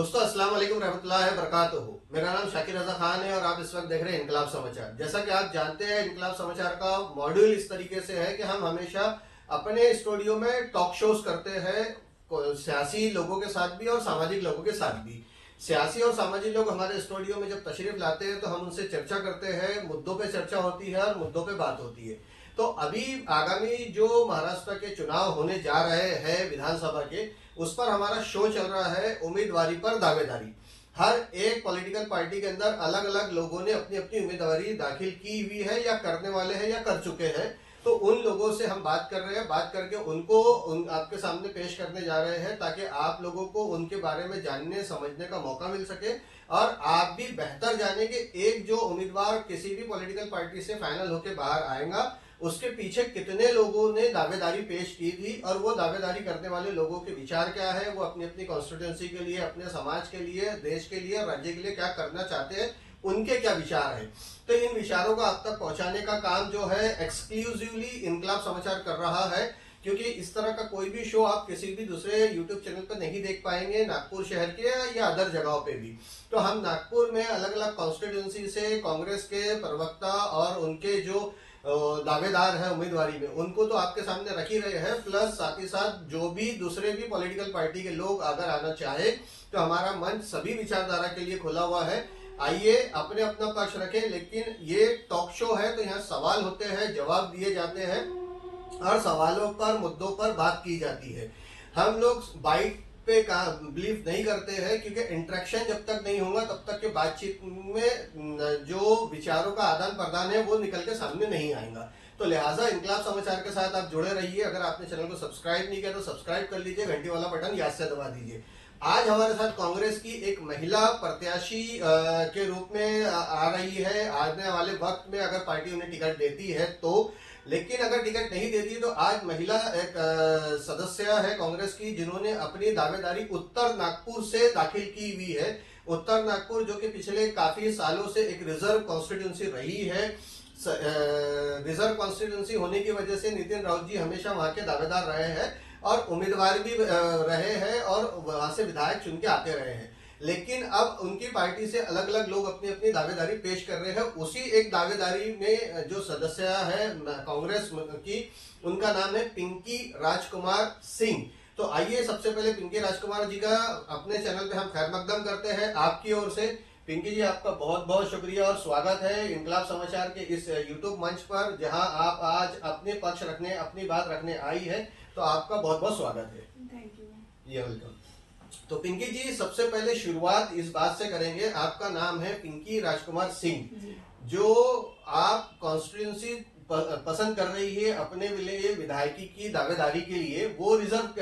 दोस्तों अस्सलाम वालेकुम रहमतुल्लाहि व बरकातुहू। मेरा नाम शाकिर रजा खान है और आप इस वक्त देख रहे हैं इनकलाब समाचार। जैसा कि आप जानते हैं, इनकलाब समाचार का मॉड्यूल इस तरीके से है कि हम हमेशा अपने स्टूडियो में टॉक शोज करते हैं, सियासी लोगों के साथ भी और सामाजिक लोगों के साथ भी। सियासी और सामाजिक लोग हमारे स्टूडियो में जब तशरीफ लाते हैं तो हम उनसे चर्चा करते हैं, मुद्दों पे चर्चा होती है और मुद्दों पे बात होती है। तो अभी आगामी जो महाराष्ट्र के चुनाव होने जा रहे हैं विधानसभा के, उस पर हमारा शो चल रहा है उम्मीदवारी पर दावेदारी। हर एक पॉलिटिकल पार्टी के अंदर अलग अलग लोगों ने अपनी अपनी उम्मीदवारी दाखिल की हुई है या करने वाले हैं या कर चुके हैं। तो उन लोगों से हम बात कर रहे हैं, बात करके उनको आपके सामने पेश करने जा रहे हैं ताकि आप लोगों को उनके बारे में जानने समझने का मौका मिल सके और आप भी बेहतर जाने कि एक जो उम्मीदवार किसी भी पॉलिटिकल पार्टी से फाइनल होकर बाहर आएगा उसके पीछे कितने लोगों ने दावेदारी पेश की थी और वो दावेदारी करने वाले लोगों के विचार क्या है, वो अपनी अपनी कॉन्स्टिट्यूंसी के लिए, अपने समाज के लिए, देश के लिए, राज्य के लिए क्या करना चाहते हैं, उनके क्या विचार हैं। तो इन विचारों को आप तक पहुंचाने का काम जो है एक्सक्लूसिवली इनकलाब समाचार कर रहा है, क्योंकि इस तरह का कोई भी शो आप किसी भी दूसरे यूट्यूब चैनल पर नहीं देख पाएंगे नागपुर शहर के या अदर जगहों पे भी। तो हम नागपुर में अलग अलग कॉन्स्टिट्यूंसी से कांग्रेस के प्रवक्ता और उनके जो दावेदार है उम्मीदवारी में, उनको तो आपके सामने रख ही रहे हैं, प्लस साथ ही साथ जो भी दूसरे भी पॉलिटिकल पार्टी के लोग अगर आना चाहे तो हमारा मंच सभी विचारधारा के लिए खुला हुआ है। आइए अपने अपना पक्ष रखें, लेकिन ये टॉक शो है तो यहाँ सवाल होते हैं, जवाब दिए जाते हैं और सवालों पर, मुद्दों पर बात की जाती है। हम लोग बाइट पे बिलीव नहीं करते हैं, क्योंकि इंटरेक्शन जब तक नहीं होगा तब तक के बातचीत में जो विचारों का आदान प्रदान है वो निकल के सामने नहीं आएगा। तो लिहाजा इनकलाब समाचार के साथ आप जुड़े रहिए। अगर आपने चैनल को सब्सक्राइब नहीं किया तो सब्सक्राइब कर लीजिए, घंटी वाला बटन याद से दबा दीजिए। आज हमारे साथ कांग्रेस की एक महिला प्रत्याशी के रूप में आ रही है। आने वाले वक्त में अगर पार्टी उन्हें टिकट देती है तो, लेकिन अगर टिकट नहीं देती तो आज महिला एक सदस्य है कांग्रेस की जिन्होंने अपनी दावेदारी उत्तर नागपुर से दाखिल की हुई है। उत्तर नागपुर जो कि पिछले काफी सालों से एक रिजर्व कॉन्स्टिट्यूंसी रही है। रिजर्व कॉन्स्टिट्यूंसी होने की वजह से नितिन राउत जी हमेशा वहां के दावेदार रहे हैं और उम्मीदवार भी रहे हैं और वहां से विधायक चुन के आते रहे हैं। लेकिन अब उनकी पार्टी से अलग अलग लोग अपनी अपनी दावेदारी पेश कर रहे हैं। उसी एक दावेदारी में जो सदस्य है कांग्रेस की, उनका नाम है पिंकी राजकुमार सिंह। तो आइए सबसे पहले पिंकी राजकुमार जी का अपने चैनल पे हम खैर मकदम करते हैं आपकी ओर से। पिंकी जी, आपका बहुत बहुत शुक्रिया और स्वागत है इनकलाब समाचार के इस यूट्यूब मंच पर, जहां आप आज अपने पक्ष रखने, अपनी बात रखने आई है। तो आपका बहुत बहुत स्वागत है। Thank you. ये वेलकम। तो पिंकी जी, सबसे पहले शुरुआत इस बात से करेंगे, आपका नाम है पिंकी राजकुमार सिंह, जो आप कॉन्स्टिट्यूंसी पसंद कर रही है अपने लिए विधायकी की दावेदारी के लिए, वो रिजर्व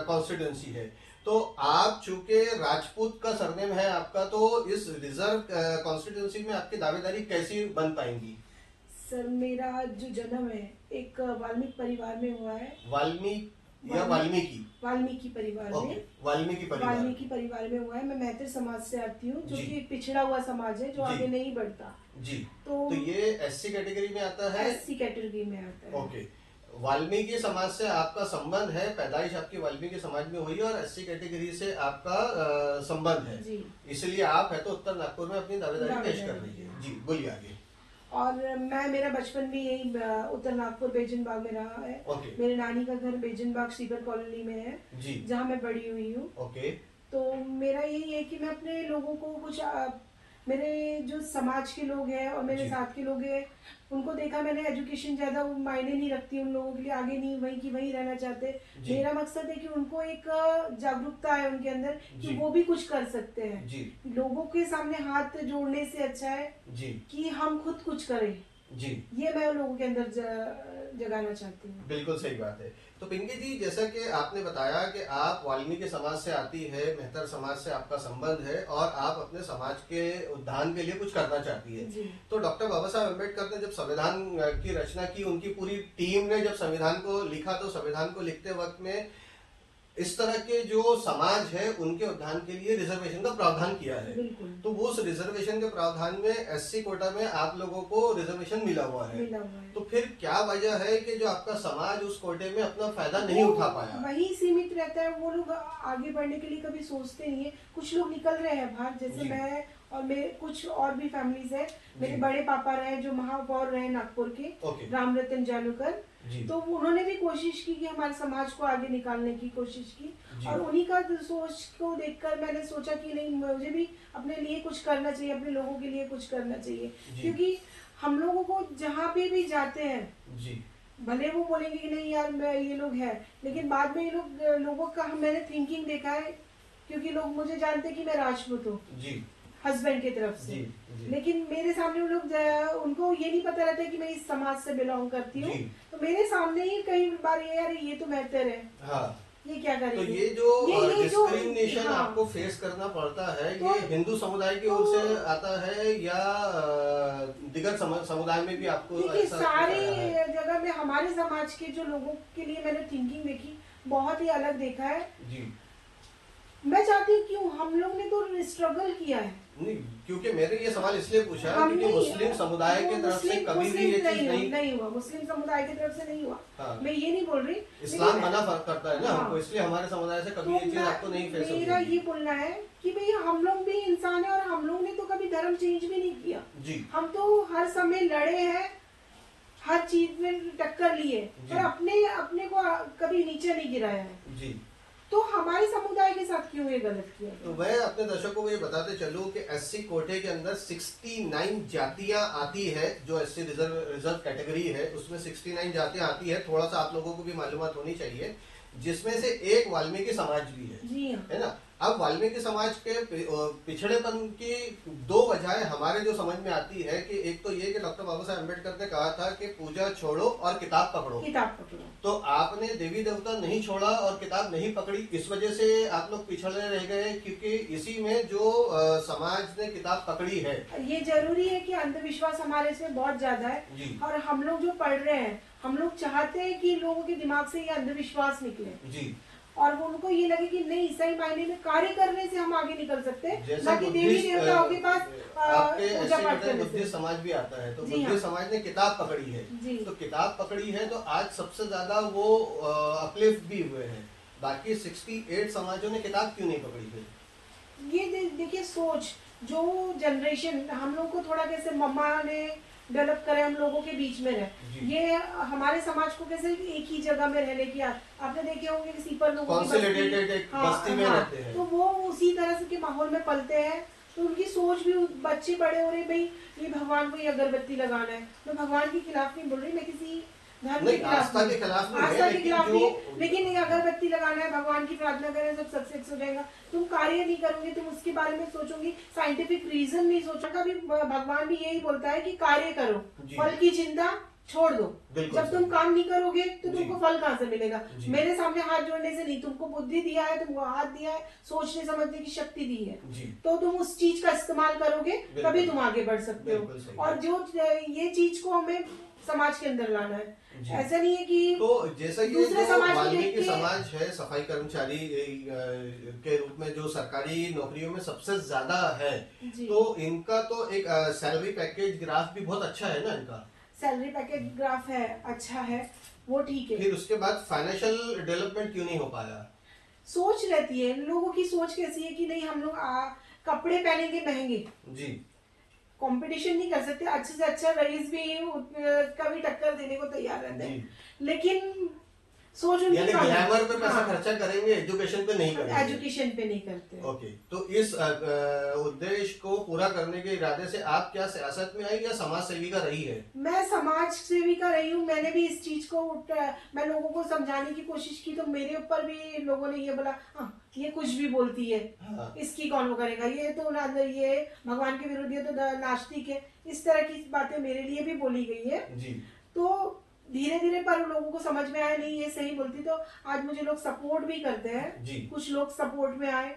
कॉन्स्टिट्यूंसी है। तो आप चूंकि राजपूत का सरनेम है आपका, तो इस रिजर्व कॉन्स्टिट्यूंसी में आपकी दावेदारी कैसी बन पाएंगी? सर, मेरा जो जन्म है एक वाल्मीकि परिवार में हुआ है। वाल्मीकि परिवार में, वाल्मीकि परिवार में हुआ है। मैं मैत्र समाज से आती हूँ, जो कि पिछड़ा हुआ समाज है, जो आगे नहीं बढ़ता जी। तो ये एससी कैटेगरी में आता है? एससी कैटेगरी में आता है। ओके। वाल्मीकि समाज से आपका संबंध है, पैदाइश आपकी वाल्मीकि समाज में हुई और एससी कैटेगरी से आपका संबंध है जी। इसलिए आप है तो उत्तर नागपुर में अपनी दावेदारी पेश कर रही है। जी बोलिए आगे। और मेरा बचपन भी यही उत्तर नागपुर बेजन बाग में रहा है। मेरे नानी का घर बेजन बाग सीबर कॉलोनी में है, जहाँ मैं बड़ी हुई हूँ। तो मेरा यही है कि मैं अपने लोगों को कुछ, मेरे जो समाज के लोग हैं और मेरे साथ के लोग हैं, उनको देखा मैंने, एजुकेशन ज्यादा मायने नहीं रखती उन लोगों के लिए, आगे नहीं वहीं की वहीं रहना चाहते। मेरा मकसद है कि उनको एक जागरूकता है उनके अंदर कि वो भी कुछ कर सकते हैं। लोगों के सामने हाथ जोड़ने से अच्छा है कि हम खुद कुछ करें जी। ये मैं लोगों के अंदर जगाना चाहती हूँ। बिल्कुल सही बात है। तो पिंकी जी, जैसा कि आपने बताया कि आप वाल्मीकि समाज से आती है, मेहतर समाज से आपका संबंध है और आप अपने समाज के उत्थान के लिए कुछ करना चाहती है। तो डॉक्टर बाबा साहब अम्बेडकर ने जब संविधान की रचना की, उनकी पूरी टीम ने जब संविधान को लिखा, तो संविधान को लिखते वक्त में इस तरह के जो समाज है उनके उत्थान के लिए रिजर्वेशन का प्रावधान किया है। तो वो उस रिजर्वेशन के प्रावधान में एससी कोटा में आप लोगों को रिजर्वेशन मिला हुआ है। तो फिर क्या वजह है कि जो आपका समाज उस कोटे में अपना फायदा नहीं उठा पाया? वही सीमित रहता है, वो लोग आगे बढ़ने के लिए कभी सोचते नहीं है। कुछ लोग निकल रहे हैं बाहर, जैसे मैं और मेरे कुछ और भी फैमिलीज है। मेरे बड़े पापा रहे जो महापौर रहे नागपुर के, राम रतन जालूकर, तो उन्होंने भी कोशिश की कि हमारे समाज को आगे निकालने की कोशिश की। और उन्हीं का सोच को देखकर मैंने सोचा कि नहीं, मुझे भी अपने लिए कुछ करना चाहिए, अपने लोगों के लिए कुछ करना चाहिए। क्योंकि हम लोगों को जहाँ पे भी जाते हैं, भले वो बोलेंगे कि नहीं यार मैं ये लोग है, लेकिन बाद में ये लोगों का मैंने थिंकिंग देखा है। क्योंकि लोग मुझे जानते हैं कि मैं राजपूत हूँ हस्बैंड की तरफ से, लेकिन मेरे सामने वो लोग, उनको ये नहीं पता रहता कि मैं इस समाज से बिलोंग करती हूँ। तो मेरे सामने ही कई बार यार ये तो बेहतर है, ये क्या करेंगे। तो ये जो डिस्क्रिमिनेशन आपको फेस करना पड़ता है, ये हिंदू समुदाय की ओर से आता है या दिगर समुदाय में भी आपको? सारी जगह में हमारे समाज के जो लोगों के लिए मैंने थिंकिंग देखी, बहुत ही अलग देखा है। मैं चाहती हूँ क्यों, हम लोग ने तो स्ट्रगल किया है। नहीं, क्योंकि मैंने ये सवाल इसलिए पूछा क्योंकि मुस्लिम समुदाय की तरफ से कभी भी ये चीज नहीं हुआ। मुस्लिम समुदाय की तरफ से नहीं हुआ। मैं ये नहीं बोल रही, इस्लाम मना करता है ना हमको, इसलिए हमारे समुदाय से कभी ये चीज आपको नहीं फेस होगी। मेरा ये बोलना है कि भाई हम लोग भी इंसान है और हम लोग ने तो कभी धर्म चेंज भी नहीं किया। हम तो हर समय लड़े हैं, हर चीज में टक्कर लिए और अपने को कभी नीचे नहीं गिराया है। तो हमारे समुदाय के साथ क्यों ये गलत किया? तो मैं अपने दर्शकों को ये बताते चलूं कि एससी कोटे के अंदर 69 जातियां आती है। जो एससी रिजर्व कैटेगरी है उसमें 69 जातियां आती है। थोड़ा सा आप लोगों को भी मालूमात होनी चाहिए, जिसमें से एक वाल्मीकि समाज भी है, है ना। अब वाल्मीकि समाज के पिछड़ेपन की दो वजह हमारे जो समझ में आती है कि एक तो ये कि डॉक्टर बाबा साहब अम्बेडकर ने कहा था कि पूजा छोड़ो और किताब पकड़ो। तो आपने देवी देवता नहीं छोड़ा और किताब नहीं पकड़ी, इस वजह से आप लोग पिछड़े रह गए, क्योंकि इसी में जो समाज ने किताब पकड़ी है। ये जरूरी है कि अंधविश्वास हमारे इसमें बहुत ज्यादा है और हम लोग जो पढ़ रहे हैं, हम लोग चाहते हैं कि लोगों के दिमाग से ये अंधविश्वास निकले और वो उनको ये लगे कि नहीं, सही मायने में कार्य करने से हम आगे निकल सकते हैं, ना कि देवी देवताओं के पास पूजा पाठ करने से। बुद्धिस्ट समाज भी आता है, तो बुद्धिस्ट समाज ने किताब पकड़ी है। तो किताब पकड़ी है तो आज सबसे ज्यादा वो अपलिफ्ट भी हुए हैं। बाकी 68 समाजों ने किताब क्यों नहीं पकड़ी है? ये देखिए सोच, जो जनरेशन हम लोग को थोड़ा कैसे मम्मा ने डेवलप करे, हम लोगों के बीच में रहे, ये हमारे समाज को कैसे एक ही जगह में रहने की आपने देखे होंगे कि सीपर लोगों की बस्ती में रहते हैं, तो वो उसी तरह से के माहौल में पलते हैं। तो उनकी सोच भी, बच्चे बड़े हो रहे भाई ये भगवान को ये अगरबत्ती लगाना है। मैं भगवान के खिलाफ नहीं बोल रही, मैं किसी धर्म के खिलाफ, आस्था के खिलाफ नहीं, लेकिन ये अगरबत्ती लगाना है, भगवान की प्रार्थना करें, सब सक्सेस हो जाएगा। तुम कार्य नहीं करोगे, तुम उसके बारे में सोचोगी, साइंटिफिक रीजन नहीं सोचोगे। कभी भगवान भी यही बोलता है कि कार्य करो, फल की चिंता छोड़ दो। जब तुम काम नहीं करोगे तो तुमको फल कहाँ से मिलेगा? मेरे सामने हाथ जोड़ने से नहीं, तुमको बुद्धि दिया है, तुमको हाथ दिया है, सोचने समझने की शक्ति दी है, तो तुम उस चीज का इस्तेमाल करोगे तभी तुम आगे बढ़ सकते हो। और जो ये चीज को हमें समाज के अंदर लाना है, ऐसा नहीं है कि तो जैसा कि वाल्मीकि समाज है, सफाई कर्मचारी के रूप में जो सरकारी नौकरियों में सबसे ज्यादा है, तो इनका तो एक सैलरी पैकेज ग्राफ भी बहुत अच्छा है ना। इनका सैलरी पैकेज ग्राफ है, अच्छा है, वो ठीक है। फिर उसके बाद फाइनेंशियल डेवलपमेंट क्यों नहीं हो पाया? सोच रहती है लोगों की, सोच कैसी है कि नहीं हम लोग कपड़े पहनेंगे महंगे, कंपटीशन नहीं कर सकते, अच्छे से अच्छा रईस भी कभी टक्कर देने को तैयार रहते हैं, लेकिन सोच उनकी ग्लैमर पे पैसा खर्चा करेंगे, एजुकेशन पे नहीं करेंगे, एजुकेशन पे नहीं करते। ओके, तो इस उद्देश्य को पूरा करने के इरादे से आप क्या सियासत में आई या समाज सेविका रही है? मैं समाज सेविका रही हूँ। मैंने भी इस चीज को मैं लोगों को समझाने की कोशिश की, तो मेरे ऊपर भी लोगों ने ये बोला ये कुछ भी बोलती है, इसकी कौन वो करेगा, ये तो ये भगवान के विरुद्ध, ये तो नास्तिक है, इस तरह की बातें मेरे लिए भी बोली गई है। तो धीरे धीरे पर लोगों को समझ में आया नहीं ये सही बोलती, तो आज मुझे लोग सपोर्ट भी करते हैं, कुछ लोग सपोर्ट में आए।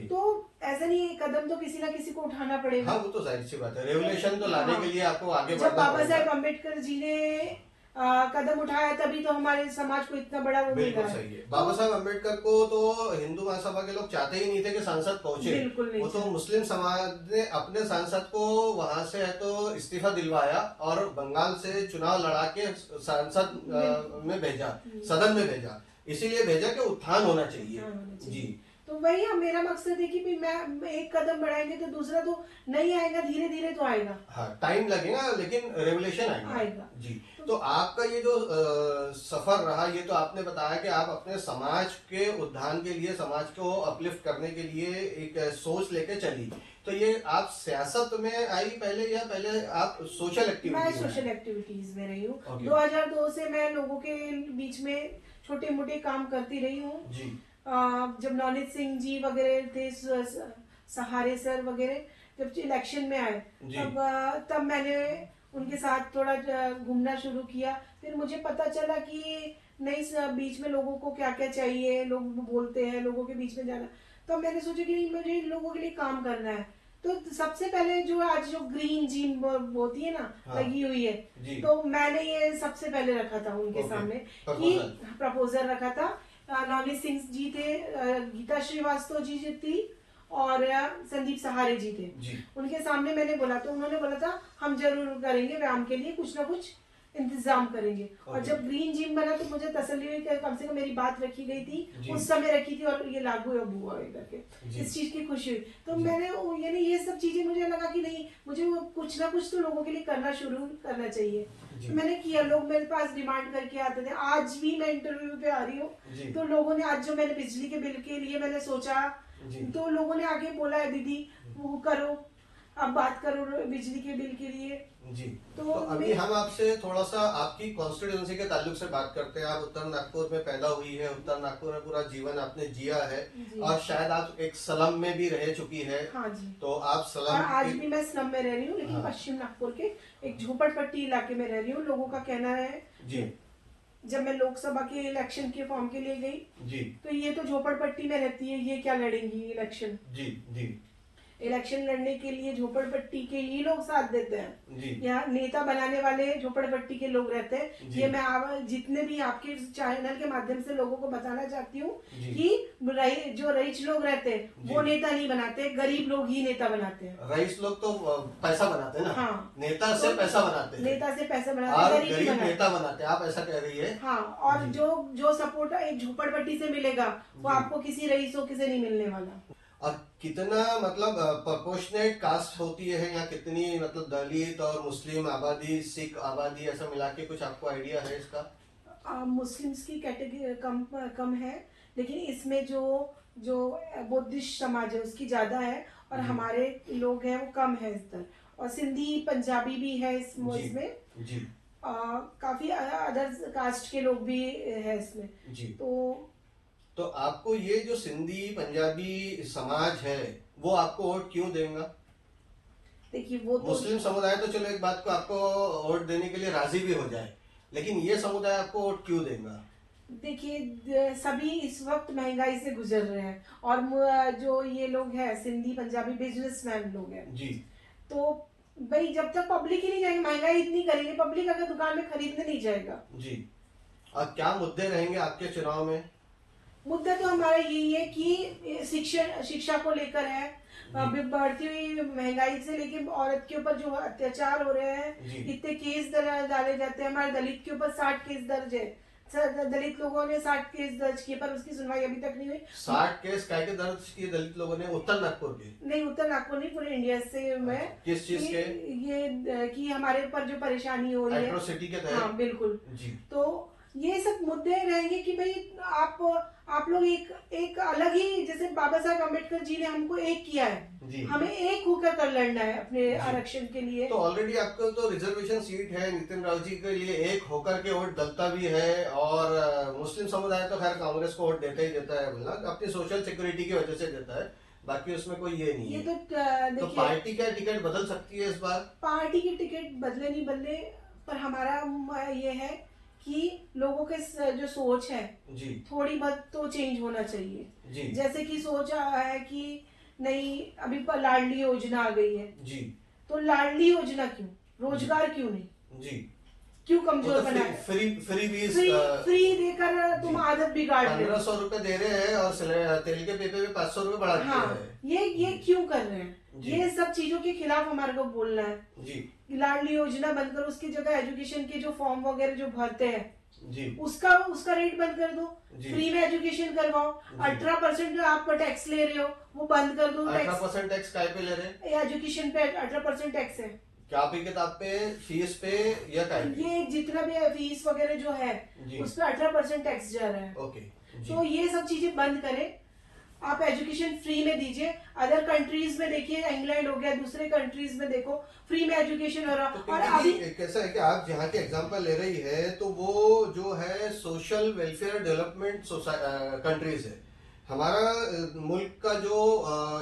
तो ऐसा नहीं, कदम तो किसी ना किसी को उठाना पड़ेगा। हाँ, वो तो जाहिर सी बात है, रेवोल्यूशन तो लाने के लिए आपको आगे बढ़ना जब बाबा साहेब अम्बेडकर जी ने कदम उठाया तभी तो हमारे समाज को इतना बड़ा वो मिला है। सही है। बाबा साहब अम्बेडकर को तो हिंदू महासभा के लोग चाहते ही नहीं थे कि सांसद पहुंचे, बिल्कुल नहीं। वो तो मुस्लिम समाज ने अपने सांसद को वहां से है तो इस्तीफा दिलवाया और बंगाल से चुनाव लड़ा के सांसद में भेजा, सदन में भेजा, इसीलिए भेजा कि उत्थान होना चाहिए। जी, तो वही मेरा मकसद है कि मैं एक कदम बढ़ाएंगे तो दूसरा तो नहीं आएगा, धीरे धीरे तो आएगा। हाँ, टाइम लगेगा लेकिन रेवोल्यूशन आएगा। जी, तो आपका ये जो सफर रहा, ये तो आपने बताया कि आप अपने समाज के उत्थान के लिए, समाज को अपलिफ्ट करने के लिए एक सोच लेके चली। तो ये आप सियासत में आई पहले या पहले आप सोशल एक्टिविटीज? मैं सोशल एक्टिविटीज में रही हूँ। 2002 से मैं लोगों के बीच में छोटे मोटे काम करती रही हूँ। जब नवनीत सिंह जी वगैरह थे, सहारे सर वगैरह जब इलेक्शन में आए, तब मैंने उनके साथ थोड़ा घूमना शुरू किया। फिर मुझे पता चला कि नहीं, बीच में लोगों को क्या क्या चाहिए, लोग बोलते हैं लोगों के बीच में जाना, तो मैंने सोचा कि नहीं, मुझे लोगों के लिए काम करना है। तो सबसे पहले जो आज जो ग्रीन जिम होती है ना, लगी हुई है, तो मैंने ये सबसे पहले रखा था उनके सामने कि प्रपोजल रखा था। नवनीत सिंह जी थे, गीता श्रीवास्तव जी थी और संदीप सहारे जी थे। उनके सामने मैंने बोला, तो उन्होंने बोला था हम जरूर करेंगे व्यायाम के लिए, कुछ ना कुछ इंतजाम करेंगे। और जब ग्रीन जिम बना तो मुझे तसल्ली हुई कि कम से कम मेरी बात रखी गई थी, उस समय रखी थी और ये लागू अब हुआ करके, इस चीज की खुशी हुई। तो मैंने यानी ये सब चीजें मुझे लगा कि नहीं, मुझे कुछ ना कुछ तो लोगों के लिए करना शुरू करना चाहिए। तो मैंने किया। लोग मेरे पास डिमांड करके आते थे। आज भी मैं इंटरव्यू पे आ रही हूँ तो लोगों ने, आज जो मैंने बिजली के बिल के लिए मैंने सोचा, तो लोगों ने आगे बोला है दीदी वो करो, अब बात करो बिजली के बिल के लिए। जी, तो अभी हम आपसे थोड़ा सा आपकी कॉन्स्टिट्यूएंसी के ताल्लुक से बात करते हैं। आप उत्तर नागपुर में पैदा हुई है, उत्तर नागपुर में पूरा जीवन आपने जिया है और शायद आप एक स्लम में भी रह चुकी है। हाँ जी। तो आप स्लम, आज भी मैं स्लम में रह रही हूँ, लेकिन पश्चिम नागपुर के एक झोपड़पट्टी इलाके में रह रही हूँ। लोगों का कहना है जी, जब मैं लोकसभा के इलेक्शन के फॉर्म के लिए गई जी, तो ये तो झोपड़पट्टी में रहती है, ये क्या लड़ेंगी इलेक्शन। जी जी, इलेक्शन लड़ने के लिए झोपड़पट्टी के ही लोग साथ देते हैं। यहाँ नेता बनाने वाले झोपड़पट्टी के लोग रहते हैं। ये मैं जितने भी आपके चैनल के माध्यम से लोगों को बताना चाहती हूँ कि जो रईस लोग रहते हैं वो नेता नहीं बनाते, गरीब लोग ही नेता बनाते हैं। रईस लोग तो पैसा बनाते हैं ना। हाँ, नेता से पैसा बनाते हैं, नेता से पैसा बनाते, गरीब नेता बनाते हैं, आप ऐसा कह रही है। हाँ, और जो सपोर्ट एक झोपड़पट्टी से मिलेगा वो आपको किसी रईसों से नहीं मिलने वाला। और कितना मतलब प्रोपोर्शनेट कास्ट होती है या कितनी मतलब दलित और मुस्लिम आबादी, सिख आबादी, ऐसा मिला के कुछ आपको आइडिया है इसका? मुस्लिम्स की कैटेगरी कम है, लेकिन इसमें जो बुद्धिस्ट समाज है उसकी ज्यादा है और हमारे लोग हैं वो कम है इस तरह। और सिंधी पंजाबी भी है इसमें जी। काफी अदर कास्ट के लोग भी है इसमें जी। तो आपको ये जो सिंधी पंजाबी समाज है वो आपको वोट क्यों देगा? देखिए, वो तो मुस्लिम समुदाय तो चलो एक बात को आपको वोट देने के लिए राजी भी हो जाए, लेकिन ये समुदाय आपको वोट क्यों देगा? देखिए, सभी इस वक्त महंगाई से गुजर रहे हैं और जो ये लोग हैं सिंधी पंजाबी बिजनेसमैन लोग हैं जी, तो भाई जब तक पब्लिक ही नहीं जाएगी, महंगाई इतनी करेंगे, पब्लिक अगर दुकान में खरीदने नहीं जाएगा जी। और क्या मुद्दे रहेंगे आपके चुनाव में? मुद्दा तो हमारा यही है कि शिक्षा को लेकर है, बढ़ती हुई महंगाई से लेकर औरत के ऊपर जो अत्याचार हो रहे हैं, इतने केस डाले जाते हैं। हमारे दलित के ऊपर 60 केस दर्ज है, दलित लोगों ने 60 केस दर्ज किए पर उसकी सुनवाई अभी तक नहीं हुई। 60 केस क्या के दर्ज किए दलित लोगों ने? उत्तर नागपुर के? नहीं, उत्तर नागपुर नहीं, पूरे इंडिया से। मैं किस चीज के? ये कि हमारे ऊपर जो परेशानी हो रही है एट्रोसिटी के तहत। हाँ बिल्कुल जी। तो ये सब मुद्दे रहेंगे कि भाई आप लोग एक अलग ही, जैसे बाबा साहब अम्बेडकर जी ने हमको एक किया है, हमें एक होकर कर लड़ना है अपने आरक्षण के लिए। तो ऑलरेडी आपको तो रिजर्वेशन सीट है नितिन राव जी के लिए, एक होकर के वोट डलता भी है और मुस्लिम समुदाय तो खैर कांग्रेस को वोट देता ही देता है, अपनी सोशल सिक्योरिटी की वजह से देता है, बाकी उसमें कोई ये नहीं है। तो पार्टी क्या टिकट बदल सकती है इस बार? पार्टी की टिकट बदले नहीं बदले, पर हमारा ये है कि लोगों के जो सोच है जी, थोड़ी बहुत तो चेंज होना चाहिए जी। जैसे कि सोच है कि नहीं, अभी लाडली योजना आ गई है जी, तो लाडली योजना क्यों, रोजगार क्यों नहीं जी? क्यों कमजोर बनाए? फ्री बीस फ्री देकर तुम आदत बिगाड़ रहे हो। 1500 रुपए दे रहे हैं और तेल के पीपे में 500 रुपए बढ़ा दिए हैं। ये क्यों कर रहे हैं? ये सब चीजों के खिलाफ हमारे को बोलना है जी। लाडली योजना बंद करो, उसकी जगह एजुकेशन के जो फॉर्म वगैरह जो भरते हैं जी, उसका रेट बंद कर दो, फ्री में एजुकेशन करवाओ। 18% जो आप टैक्स ले रहे हो वो बंद कर दो। 18% टैक्स काय पे ले रहे हैं? एजुकेशन पे 18% टैक्स है। कॉपी किताब पे, फीस पे या काय पे? ये जितना भी फीस वगैरह जो है उस पर 18% टैक्स जा रहा है। ओके। तो ये सब चीजें बंद करें, आप एजुकेशन फ्री में दीजिए। अदर कंट्रीज में देखिए, इंग्लैंड हो गया, दूसरे कंट्रीज में देखो फ्री में एजुकेशन हो रहा। तो और अभी कैसा है कि आप जहाँ के एग्जांपल ले रही है तो वो जो है सोशल वेलफेयर डेवलपमेंट कंट्रीज है। हमारा मुल्क का जो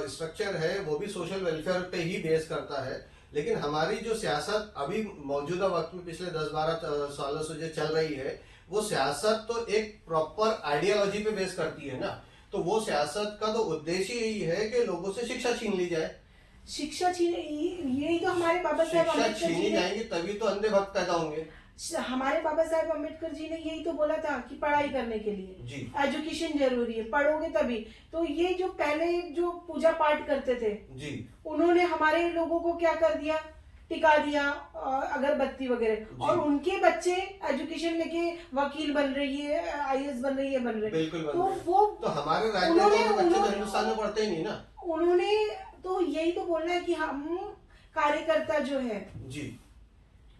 स्ट्रक्चर है वो भी सोशल वेलफेयर पे ही बेस करता है, लेकिन हमारी जो सियासत अभी मौजूदा वक्त में पिछले 10-12 सालों से जो चल रही है वो सियासत तो एक प्रॉपर आइडियोलॉजी पे बेस करती है ना। तो वो सियासत का तो उद्देश्य यही है कि लोगों से शिक्षा छीन ली जाए। शिक्षा छीन, यही तो हमारे बाबा साहब अम्बेडकर छीनी जाएंगे तभी तो अंधे भक्त पैदा होंगे। हमारे बाबा साहब अम्बेडकर जी ने यही तो बोला था कि पढ़ाई करने के लिए जी एजुकेशन जरूरी है, पढ़ोगे तभी। तो ये जो पहले जो पूजा पाठ करते थे जी, उन्होंने हमारे लोगों को क्या कर दिया, टिका दिया अगरबत्ती वगैरह, और उनके बच्चे एजुकेशन लेके वकील बन रही है, IAS बन रही है, बन रहे। बिल्कुल तो वो तो हमारे राज्य में बच्चे तो हिंदुस्तान में पढ़ते ही नहीं ना। उन्होंने तो यही तो बोलना है कि हम कार्यकर्ता जो है जी,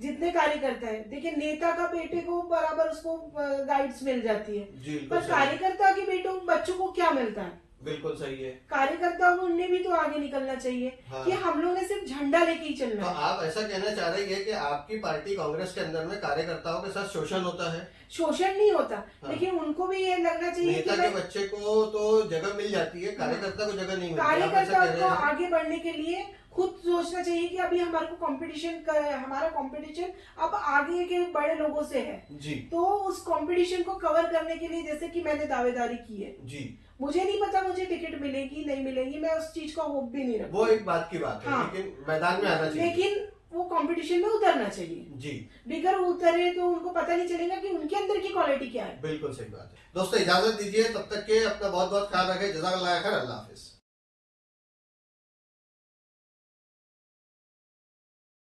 जितने कार्यकर्ता है, देखिए नेता का बेटे को बराबर उसको गाइड्स मिल जाती है, पर कार्यकर्ता के बच्चों को क्या मिलता है? बिल्कुल सही है। कार्यकर्ता उन्हें भी तो आगे निकलना चाहिए। हाँ। कि हम लोगों ने सिर्फ झंडा लेके ही चलना तो आप ऐसा कहना चाह रही है कि आपकी पार्टी कांग्रेस के अंदर में कार्यकर्ताओं के साथ शोषण होता है? शोषण नहीं होता। हाँ। लेकिन उनको भी ये लगना चाहिए नेता के बच्चे को तो जगह मिल जाती है, कार्यकर्ता को जगह नहीं मिलती। कार्यकर्ता को आगे बढ़ने के लिए खुद सोचना चाहिए कि अभी हमारे को हमारा कंपटीशन अब आगे के बड़े लोगों से है जी। तो उस कंपटीशन को कवर करने के लिए, जैसे कि मैंने दावेदारी की है जी, मुझे नहीं पता मुझे टिकट मिलेगी नहीं मिलेगी, मैं उस चीज का होप भी नहीं रखती। वो एक बात की बात है। हाँ। लेकिन मैदान में आना चाहिए, लेकिन वो कंपटीशन में उतरना चाहिए जी। बिगर उतरे तो उनको पता नहीं चलेगा कि उनके अंदर की क्वालिटी क्या है। बिल्कुल सही बात है। दोस्तों इजाजत दीजिए, तब तक के अपना बहुत बहुत ख्याल रखें। जज़ाकल्लाह खैर, अल्लाह हाफिज।